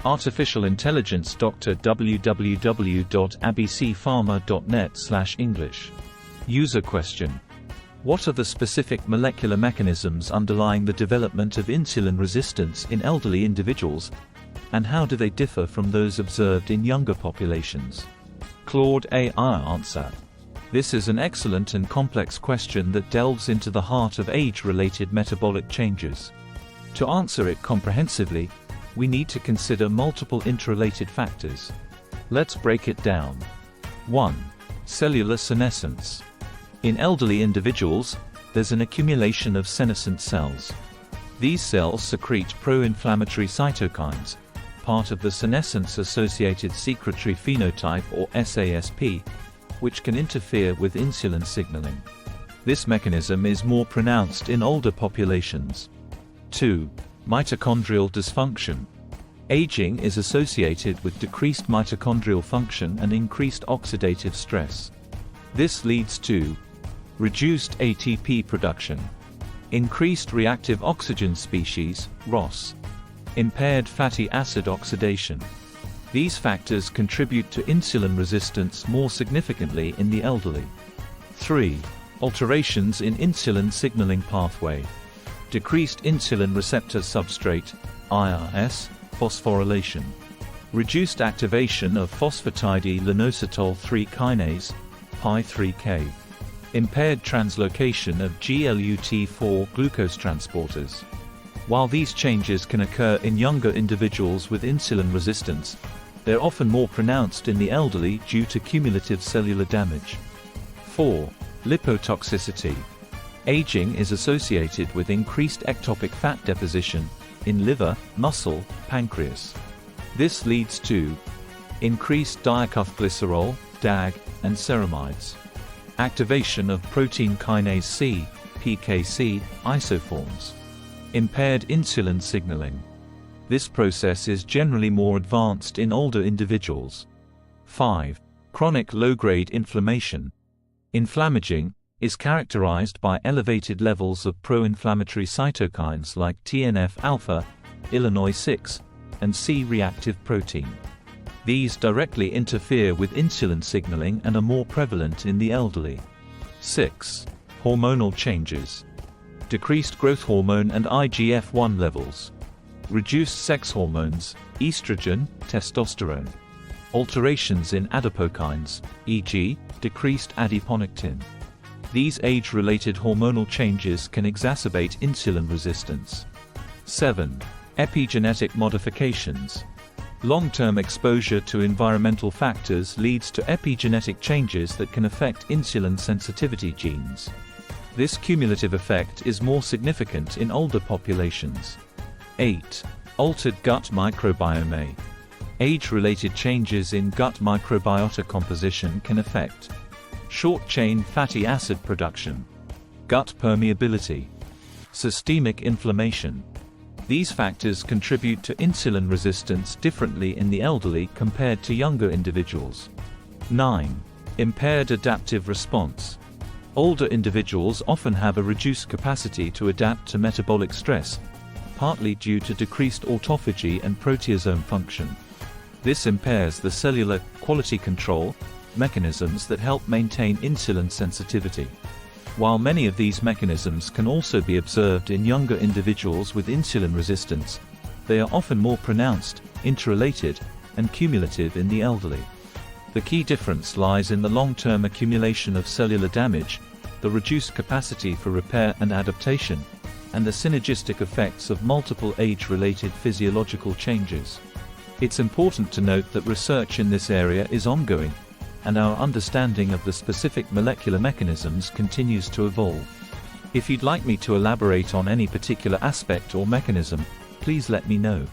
Artificial Intelligence Doctor www.abcpharma.net/English. User question: what are the specific molecular mechanisms underlying the development of insulin resistance in elderly individuals, and how do they differ from those observed in younger populations? Claude AI answer: this is an excellent and complex question that delves into the heart of age-related metabolic changes. To answer it comprehensively, we need to consider multiple interrelated factors. Let's break it down. 1. Cellular senescence. In elderly individuals, there's an accumulation of senescent cells. These cells secrete pro-inflammatory cytokines, part of the senescence-associated secretory phenotype or SASP, which can interfere with insulin signaling. This mechanism is more pronounced in older populations. 2. Mitochondrial dysfunction. Aging is associated with decreased mitochondrial function and increased oxidative stress. This leads to reduced ATP production, increased reactive oxygen species, ROS, impaired fatty acid oxidation. These factors contribute to insulin resistance more significantly in the elderly. 3. Alterations in insulin signaling pathway. Decreased insulin receptor substrate, IRS, phosphorylation. Reduced activation of phosphatidylinosytol 3 kinase, PI3K. Impaired translocation of GLUT4 glucose transporters. While these changes can occur in younger individuals with insulin resistance, they're often more pronounced in the elderly due to cumulative cellular damage. 4. Lipotoxicity. Aging is associated with increased ectopic fat deposition in liver, muscle, pancreas. This leads to increased diacylglycerol, DAG, and ceramides. Activation of protein kinase C, PKC, isoforms. Impaired insulin signaling. This process is generally more advanced in older individuals. 5. Chronic low-grade inflammation. Inflammaging is characterized by elevated levels of pro-inflammatory cytokines like TNF-alpha, Illinois-6, and C-reactive protein. These directly interfere with insulin signaling and are more prevalent in the elderly. 6. Hormonal changes. Decreased growth hormone and IGF-1 levels. Reduced sex hormones, estrogen, testosterone. Alterations in adipokines, e.g., decreased adiponectin. These age-related hormonal changes can exacerbate insulin resistance. 7. Epigenetic modifications. Long-term exposure to environmental factors leads to epigenetic changes that can affect insulin sensitivity genes. This cumulative effect is more significant in older populations. 8. Altered gut microbiome. Age-related changes in gut microbiota composition can affect short-chain fatty acid production, gut permeability, systemic inflammation. These factors contribute to insulin resistance differently in the elderly compared to younger individuals. 9. Impaired adaptive response. Older individuals often have a reduced capacity to adapt to metabolic stress, partly due to decreased autophagy and proteasome function. This impairs the cellular quality control mechanisms that help maintain insulin sensitivity. While many of these mechanisms can also be observed in younger individuals with insulin resistance, they are often more pronounced, interrelated, and cumulative in the elderly. The key difference lies in the long-term accumulation of cellular damage, the reduced capacity for repair and adaptation, and the synergistic effects of multiple age-related physiological changes. It's important to note that research in this area is ongoing, and our understanding of the specific molecular mechanisms continues to evolve. If you'd like me to elaborate on any particular aspect or mechanism, please let me know.